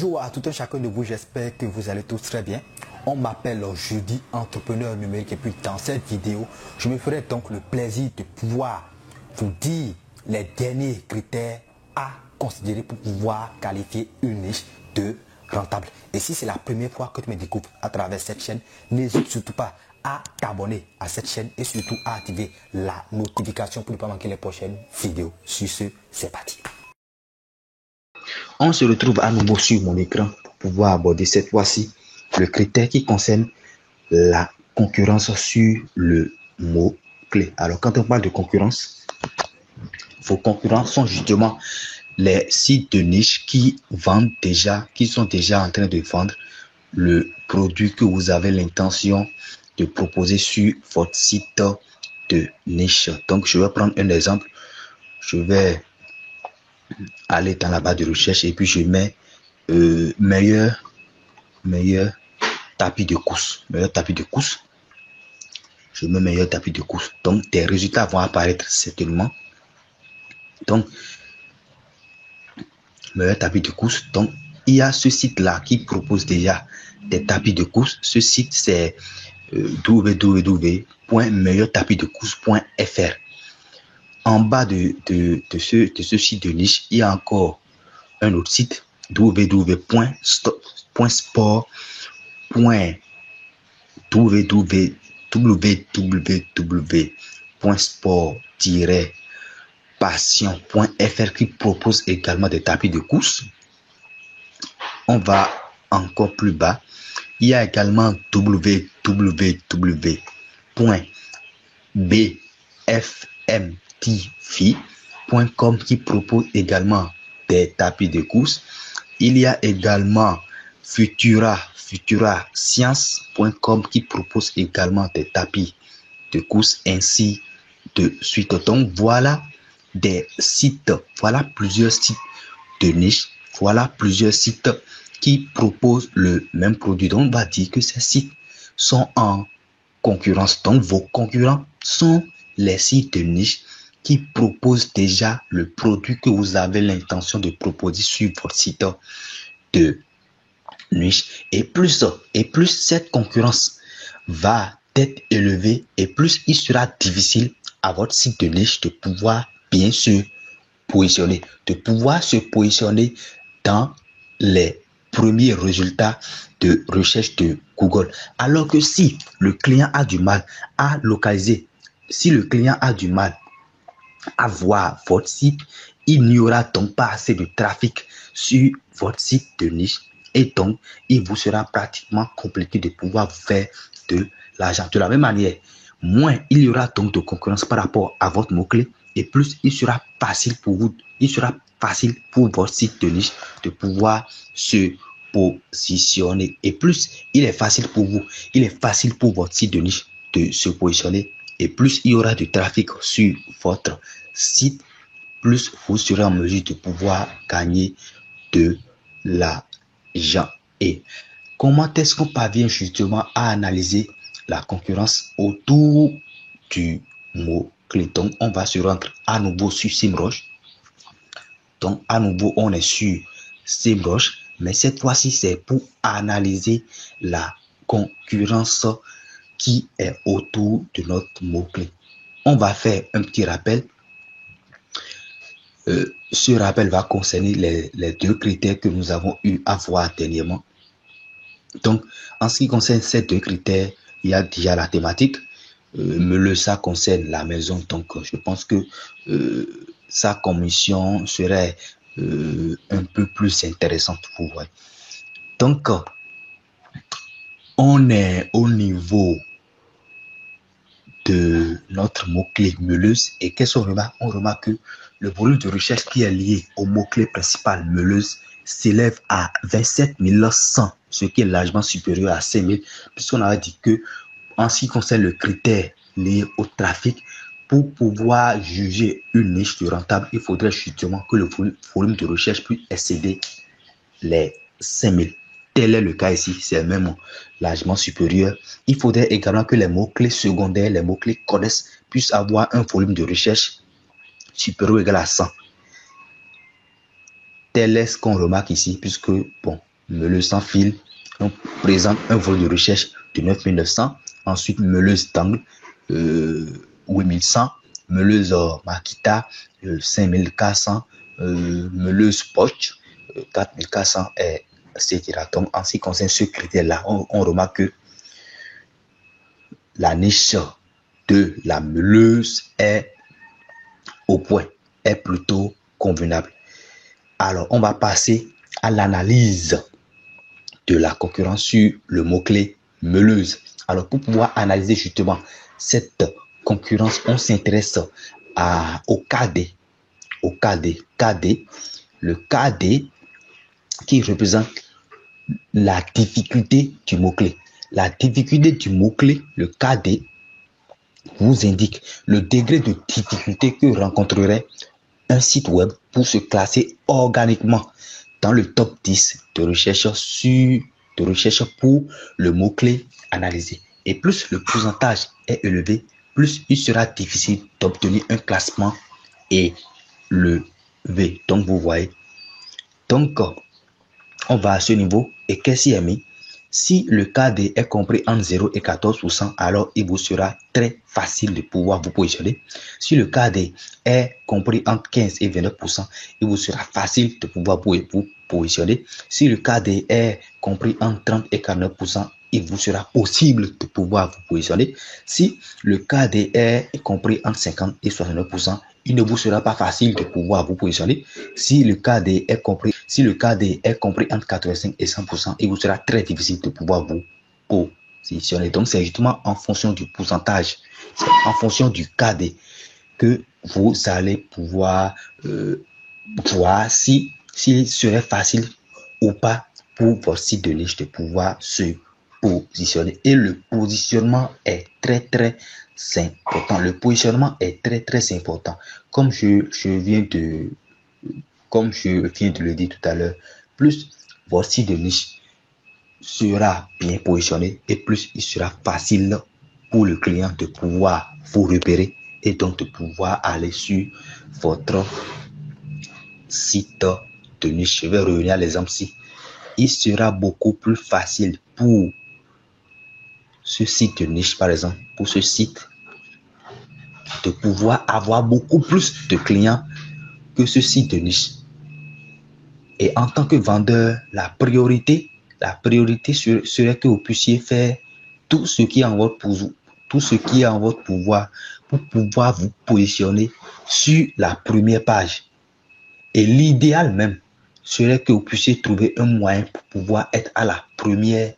Bonjour à tout un chacun de vous, j'espère que vous allez tous très bien. On m'appelle Judy, entrepreneur numérique, et puis dans cette vidéo, je me ferai donc le plaisir de pouvoir vous dire les derniers critères à considérer pour pouvoir qualifier une niche de rentable. Et si c'est la première fois que tu me découvres à travers cette chaîne, n'hésite surtout pas à t'abonner à cette chaîne et surtout à activer la notification pour ne pas manquer les prochaines vidéos. Sur ce, c'est parti. On se retrouve à nouveau sur mon écran pour pouvoir aborder cette fois-ci le critère qui concerne la concurrence sur le mot-clé. Alors, quand on parle de concurrence, vos concurrents sont justement les sites de niche qui vendent déjà, qui sont déjà en train de vendre le produit que vous avez l'intention de proposer sur votre site de niche. Donc, je vais prendre un exemple. Je vais aller dans la barre de recherche et puis je mets meilleur tapis de course. Je mets meilleur tapis de course. Donc, tes résultats vont apparaître certainement. Donc, meilleur tapis de course. Donc, il y a ce site-là qui propose déjà des tapis de course. Ce site, c'est www.meilleurtapis-de-course.fr. En bas de ce site de niche, il y a encore un autre site, www.sport.passion.fr qui propose également des tapis de course. On va encore plus bas. Il y a également www.bfmtv.com qui propose également des tapis de course. Il y a également futurascience.com qui propose également des tapis de course, ainsi de suite. Donc voilà des sites, voilà plusieurs sites de niche, voilà plusieurs sites qui proposent le même produit. Donc on va dire que ces sites sont en concurrence. Donc vos concurrents sont les sites de niche qui proposent déjà le produit que vous avez l'intention de proposer sur votre site de niche. Et plus cette concurrence va être élevée, et plus il sera difficile à votre site de niche de pouvoir bien se positionner, dans les premiers résultats de recherche de Google. Alors que si le client a du mal à localiser, si le client a du mal à voir votre site, il n'y aura donc pas assez de trafic sur votre site de niche, et donc il vous sera pratiquement compliqué de pouvoir faire de l'argent. De la même manière, moins il y aura donc de concurrence par rapport à votre mot-clé, et plus il sera facile pour vous, votre site de niche de pouvoir se positionner. Et plus il est facile pour vous, il est facile pour votre site de niche de se positionner, et plus il y aura du trafic sur votre site, plus vous serez en mesure de pouvoir gagner de l'argent. Et comment est-ce qu'on parvient justement à analyser la concurrence autour du mot-clé? Donc, on va se rendre à nouveau sur SEMrush. Donc, à nouveau, on est sur SEMrush, mais cette fois-ci, c'est pour analyser la concurrence qui est autour de notre mot-clé. On va faire un petit rappel. Ce rappel va concerner les deux critères que nous avons eu à voir dernièrement. Donc, en ce qui concerne ces deux critères, il y a déjà la thématique. Ça concerne la maison. Donc, je pense que sa commission serait un peu plus intéressante pour vous. Donc, on est au niveau de notre mot-clé meuleuse. Et qu'est-ce qu'on remarque? On remarque que le volume de recherche qui est lié au mot-clé principal meuleuse s'élève à 27 100, ce qui est largement supérieur à 5 000, puisqu'on avait dit que en ce qui concerne le critère lié au trafic, pour pouvoir juger une niche de rentable, il faudrait justement que le volume de recherche puisse excéder les 5 000. Tel est le cas ici, c'est même largement supérieur. Il faudrait également que les mots-clés secondaires, les mots-clés CODES, puissent avoir un volume de recherche supérieur ou égal à 100. Tel est ce qu'on remarque ici, puisque, bon, meuleuse sans fil, on présente un volume de recherche de 9900. Ensuite, meuleuse d'angle 8100, meuleuse Makita 5400, meuleuse Porsche 4400, etc. Donc, en ce qui concerne ce critère-là, on remarque que la niche de la meuleuse est au point, est plutôt convenable. Alors, on va passer à l'analyse de la concurrence sur le mot-clé meuleuse. Alors, pour pouvoir analyser justement cette concurrence, on s'intéresse au KD. Au KD. KD. Le KD qui représente la difficulté du mot-clé. La difficulté du mot-clé, le KD, vous indique le degré de difficulté que rencontrerait un site web pour se classer organiquement dans le top 10 de recherche pour le mot-clé analysé. Et plus le pourcentage est élevé, plus il sera difficile d'obtenir un classement élevé. Donc, vous voyez. Donc, on va à ce niveau. Et qu'est-ce qu'il y a mis? Si le KD est compris entre 0 et 14%, alors il vous sera très facile de pouvoir vous positionner. Si le KD est compris entre 15 et 29%, il vous sera facile de pouvoir vous positionner. Si le KD est compris entre 30 et 49%, il vous sera possible de pouvoir vous positionner. Si le KD est compris entre 50 et 69%, il ne vous sera pas facile de pouvoir vous positionner. Si le KD est compris entre 85 et 100%, il vous sera très difficile de pouvoir vous positionner. Donc, c'est justement en fonction du pourcentage, c'est en fonction du KD que vous allez pouvoir voir s'il serait facile ou pas pour votre site de niche de pouvoir se positionner. Et le positionnement est très important. Le positionnement est très important. Comme je viens de le dire tout à l'heure, plus votre site de niche sera bien positionné et plus il sera facile pour le client de pouvoir vous repérer et donc de pouvoir aller sur votre site de niche. Je vais revenir à l'exemple-ci. Il sera beaucoup plus facile pour ce site de niche, par exemple, pour ce site, de pouvoir avoir beaucoup plus de clients que ce site de niche. Et en tant que vendeur, la priorité serait que vous puissiez faire tout ce qui est en votre pouvoir pour pouvoir vous positionner sur la première page. Et l'idéal même serait que vous puissiez trouver un moyen pour pouvoir être à la première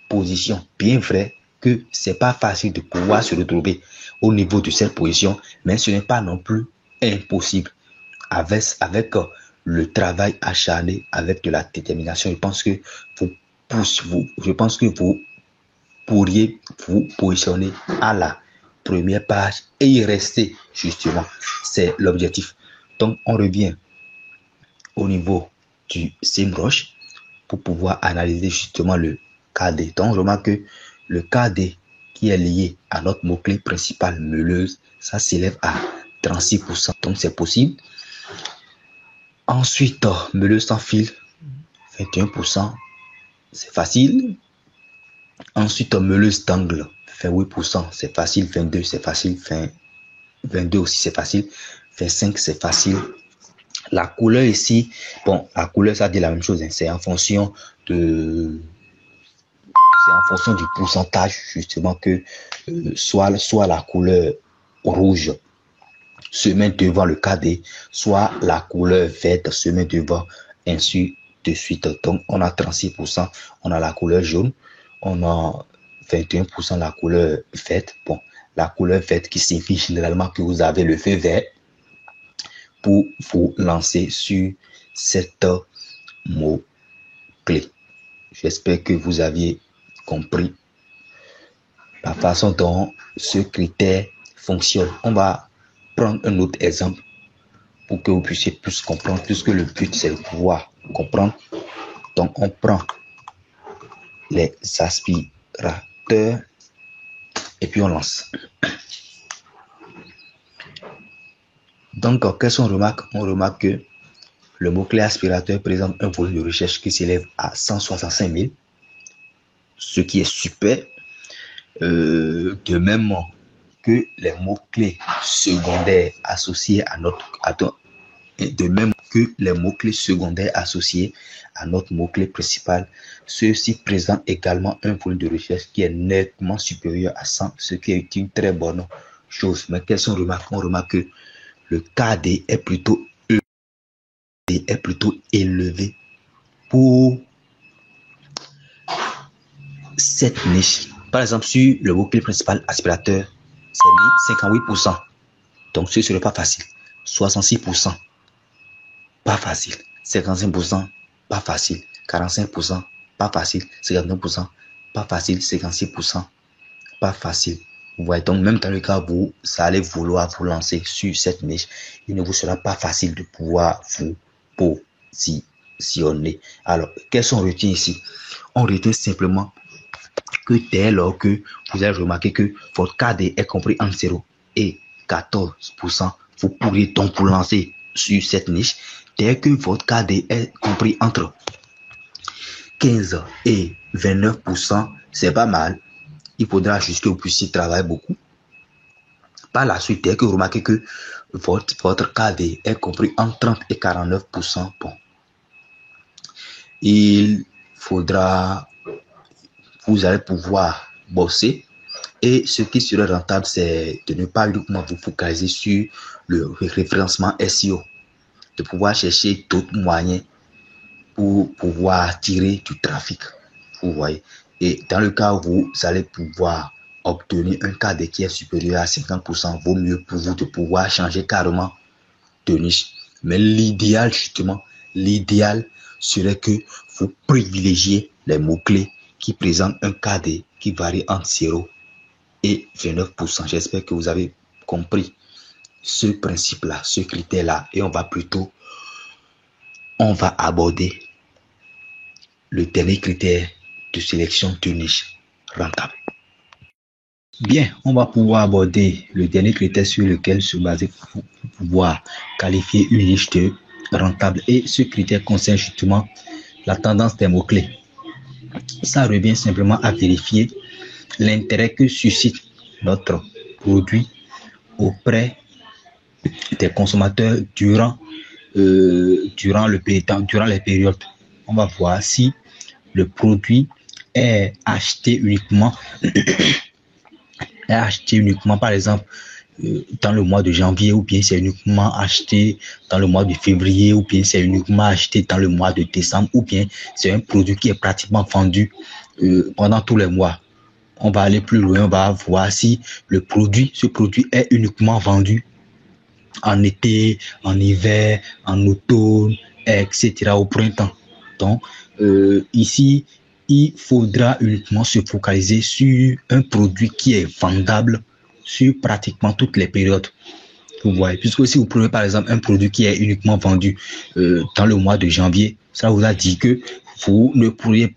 position. Bien vrai que ce n'est pas facile de pouvoir se retrouver au niveau de cette position, mais ce n'est pas non plus impossible. Avec le travail acharné, avec de la détermination, je pense que vous pourriez vous positionner à la première page et y rester justement. C'est l'objectif. Donc, on revient au niveau du SEMrush pour pouvoir analyser justement le KD. Donc, je remarque que le KD qui est lié à notre mot-clé principal, meuleuse, ça s'élève à 36%. Donc, c'est possible. Ensuite, meuleuse sans fil, 21%, c'est facile. Ensuite, meuleuse d'angle, 28%, c'est facile. 22, c'est facile. 22 aussi, c'est facile. 25, c'est facile. La couleur ici, bon, la couleur, ça dit la même chose. Hein. C'est en fonction du pourcentage, justement, que soit la couleur rouge se met devant le KD, soit la couleur verte se met devant, ainsi de suite. Donc, on a 36%, on a la couleur jaune, on a 21% la couleur verte. Bon, la couleur verte qui signifie généralement que vous avez le feu vert pour vous lancer sur cette mot-clé. J'espère que vous aviez compris la façon dont ce critère fonctionne. On va prendre un autre exemple pour que vous puissiez plus comprendre, puisque le but c'est de pouvoir comprendre. Donc on prend les aspirateurs et puis on lance. Donc qu'est-ce qu'on remarque? On remarque que le mot-clé aspirateur présente un volume de recherche qui s'élève à 165 000, ce qui est super. De même que les mots-clés secondaires associés à de même que les mots-clés secondaires associés à notre mot-clé principal, ceux-ci présentent également un volume de recherche qui est nettement supérieur à 100, ce qui est une très bonne chose. Mais quelles sont les remarques? On remarque que le KD est plutôt élevé pour cette niche. Par exemple, sur le mot-clé principal aspirateur, c'est mis 58%. Donc, ce ne serait pas facile. 66%, pas facile. 55%, pas facile. 45%, pas facile. 59%, pas facile. 56%, pas facile. Vous voyez, donc même dans le cas où vous allez vouloir vous lancer sur cette niche, il ne vous sera pas facile de pouvoir vous positionner. Alors, qu'est-ce qu'on retient ici? On retient simplement que dès lors que vous avez remarqué que votre KD est compris entre 0 et 14%, vous pourriez donc vous lancer sur cette niche. Dès que votre KD est compris entre 15 et 29%, c'est pas mal. Il faudra juste que vous puissiez travailler beaucoup. Par la suite, dès que vous remarquez que votre KD est compris entre 30 et 49%, bon, il faudra, vous allez pouvoir bosser. Et ce qui serait rentable, c'est de ne pas uniquement vous focaliser sur le référencement SEO, de pouvoir chercher d'autres moyens pour pouvoir attirer du trafic. Vous voyez. Et dans le cas où vous allez pouvoir obtenir un KD qui est supérieur à 50%, vaut mieux pour vous de pouvoir changer carrément de niche. Mais l'idéal, justement, l'idéal serait que vous privilégiez les mots-clés qui présentent un KD qui varie entre 0 et 29%. J'espère que vous avez compris ce principe-là, ce critère-là. Et on va aborder le dernier critère de sélection de niche rentable. Bien, on va pouvoir aborder le dernier critère sur lequel se baser pour pouvoir qualifier une niche de rentable. Et ce critère concerne justement la tendance des mots-clés. Ça revient simplement à vérifier l'intérêt que suscite notre produit auprès des consommateurs durant les périodes. On va voir si le produit est acheté uniquement par exemple dans le mois de janvier, ou bien c'est uniquement acheté dans le mois de février, ou bien c'est uniquement acheté dans le mois de décembre, ou bien c'est un produit qui est pratiquement vendu pendant tous les mois. On va aller plus loin, on va voir si ce produit est uniquement vendu en été, en hiver, en automne, etc. au printemps. Donc, ici, il faudra uniquement se focaliser sur un produit qui est vendable sur pratiquement toutes les périodes. Vous voyez, puisque si vous prenez par exemple un produit qui est uniquement vendu dans le mois de janvier, ça vous a dit que vous ne pourrez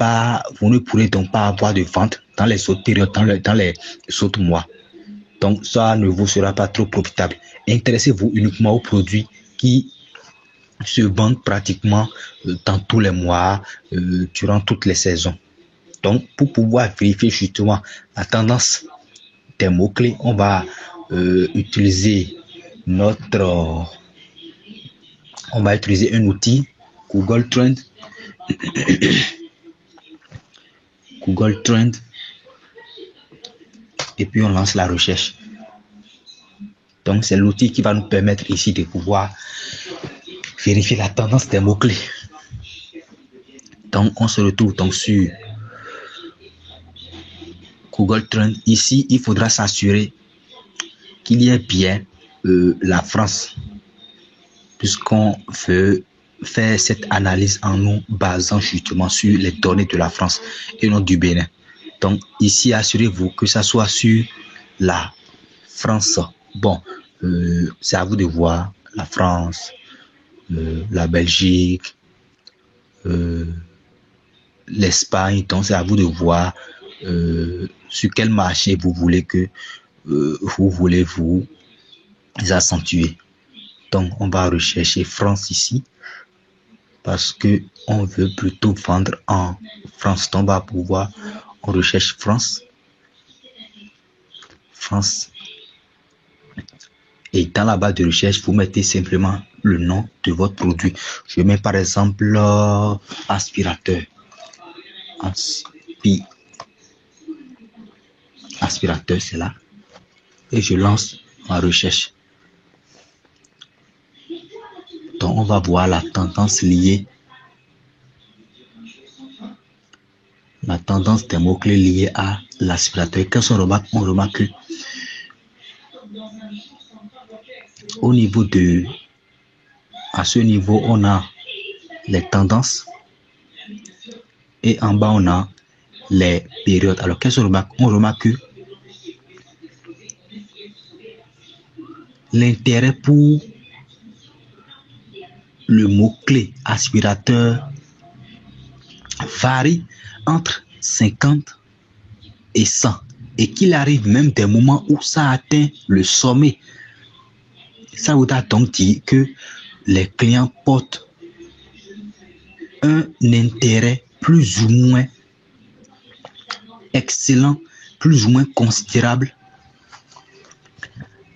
donc pas avoir de vente dans les autres périodes, dans les autres mois. Donc, ça ne vous sera pas trop profitable. Intéressez-vous uniquement aux produits qui se vendent pratiquement dans tous les mois, durant toutes les saisons. Donc, pour pouvoir vérifier justement la tendance des mots-clés, on va utiliser un outil, Google Trend. Google Trend. Et puis, on lance la recherche. Donc, c'est l'outil qui va nous permettre ici de pouvoir vérifier la tendance des mots-clés. Donc, on se retrouve donc sur Google Trend. Ici, il faudra s'assurer qu'il y ait bien la France, puisqu'on veut faire cette analyse en nous basant justement sur les données de la France et non du Bénin. Donc, ici, assurez-vous que ça soit sur la France. Bon, c'est à vous de voir la France, la Belgique, l'Espagne. Donc, c'est à vous de voir sur quel marché vous voulez vous accentuer. Donc, on va rechercher France ici. parce que on veut plutôt vendre en France. Donc, on va pouvoir, on recherche France. Et dans la barre de recherche, vous mettez simplement le nom de votre produit. Je mets par exemple aspirateur. Aspirateur, c'est là. Et je lance ma recherche. Donc, on va voir la tendance liée. La tendance des mots-clés liés à l'aspirateur. Qu'est-ce qu'on remarque? On remarque que au niveau de... À ce niveau, on a les tendances. Et en bas, on a les périodes. Alors, qu'est-ce qu'on remarque? On remarque que l'intérêt pour le mot-clé aspirateur varie entre 50 et 100. Et qu'il arrive même des moments où ça atteint le sommet. Ça voudra donc dire que les clients portent un intérêt plus ou moins excellent, plus ou moins considérable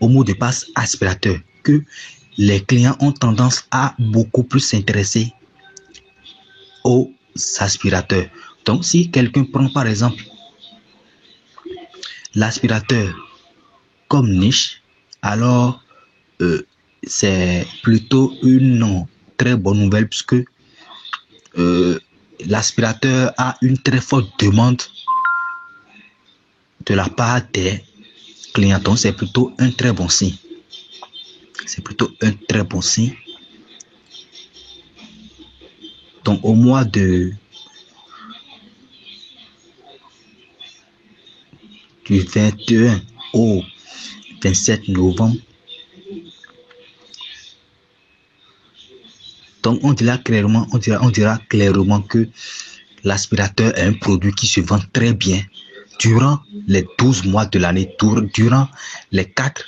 au mot de passe aspirateur, que les clients ont tendance à beaucoup plus s'intéresser aux aspirateurs. Donc, si quelqu'un prend par exemple l'aspirateur comme niche, alors c'est plutôt une très bonne nouvelle puisque l'aspirateur a une très forte demande de la part des clients. Donc, c'est plutôt un très bon signe. C'est plutôt un très bon signe. Donc, au mois du 21 au 27 novembre, donc on dira clairement que l'aspirateur est un produit qui se vend très bien durant les 12 mois de l'année, durant les 4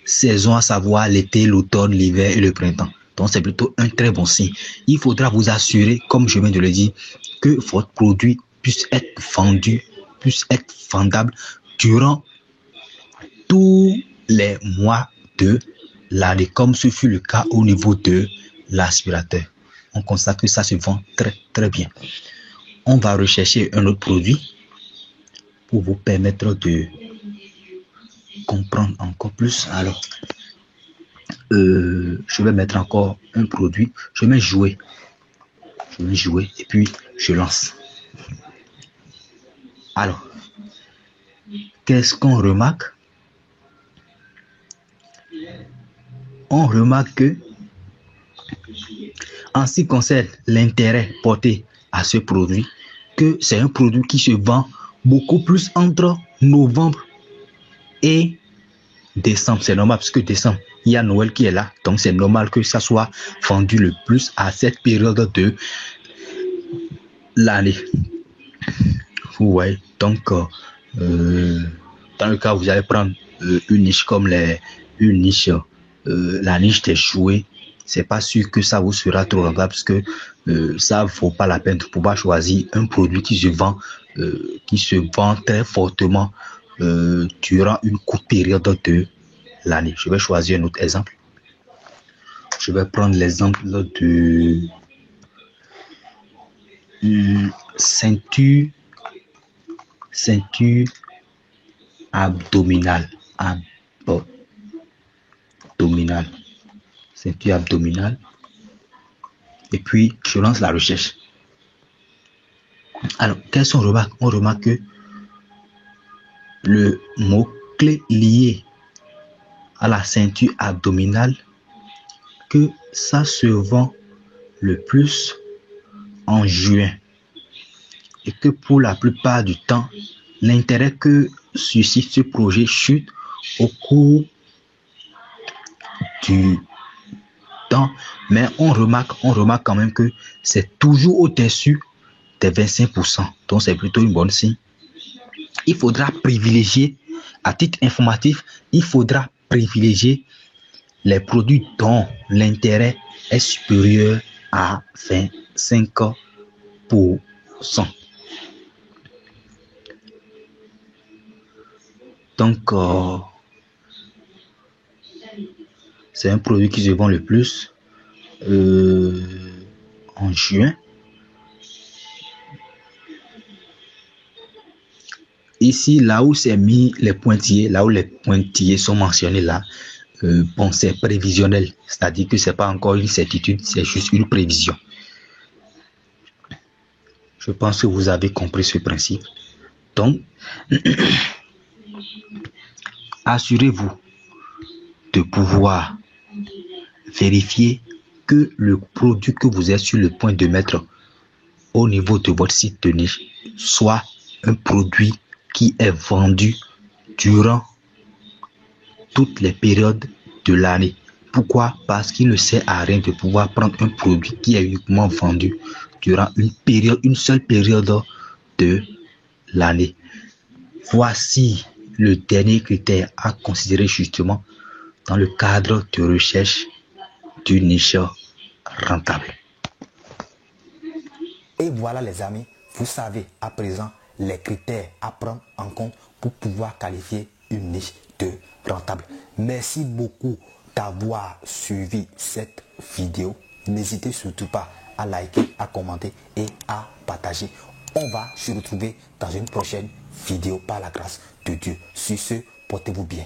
saisons, à savoir l'été, l'automne, l'hiver et le printemps. Donc, c'est plutôt un très bon signe. Il faudra vous assurer, comme je viens de le dire, que votre produit puisse être vendu, puisse être vendable durant tous les mois de l'année, comme ce fut le cas au niveau de l'aspirateur. On constate que ça se vend très, très bien. On va rechercher un autre produit pour vous permettre de comprendre encore plus. Alors, je vais mettre encore un produit. Je vais jouer. Et puis je lance. Alors, qu'est-ce qu'on remarque? On remarque que en ce qui concerne l'intérêt porté à ce produit, que c'est un produit qui se vend beaucoup plus entre novembre et décembre. C'est normal parce que décembre, il y a Noël qui est là. Donc, c'est normal que ça soit vendu le plus à cette période de l'année. Vous voyez, donc, dans le cas où vous allez prendre une niche comme la niche des jouets, c'est pas sûr que ça vous sera trop rentable parce que ça ne vaut pas la peine de pouvoir choisir un produit qui se vend très fortement durant une courte période de l'année. Je vais choisir un autre exemple. Je vais prendre l'exemple de ceinture abdominale. Ceinture abdominale. Et puis, je lance la recherche. Alors, qu'est-ce qu'on remarque? On remarque que le mot-clé lié à la ceinture abdominale, que ça se vend le plus en juin. Et que pour la plupart du temps, l'intérêt que suscite ce projet chute au cours du temps. Mais on remarque quand même que c'est toujours au-dessus des 25%. Donc, c'est plutôt une bonne signe. Il faudra privilégier, à titre informatif, il faudra privilégier les produits dont l'intérêt est supérieur à 25%. Donc, c'est un produit qui se vend le plus en juin. Ici, là où c'est mis les pointillés, là où les pointillés sont mentionnés là, bon, c'est prévisionnel. C'est-à-dire que c'est pas encore une certitude, c'est juste une prévision. Je pense que vous avez compris ce principe. Donc, assurez-vous de pouvoir vérifier que le produit que vous êtes sur le point de mettre au niveau de votre site de niche soit un produit qui est vendu durant toutes les périodes de l'année. Pourquoi? Parce qu'il ne sert à rien de pouvoir prendre un produit qui est uniquement vendu durant une seule période de l'année. Voici le dernier critère à considérer justement dans le cadre de recherche d'une niche rentable. Et voilà les amis, vous savez à présent les critères à prendre en compte pour pouvoir qualifier une niche de rentable. Merci beaucoup d'avoir suivi cette vidéo. N'hésitez surtout pas à liker, à commenter et à partager. On va se retrouver dans une prochaine vidéo par la grâce de Dieu. Sur ce, portez-vous bien.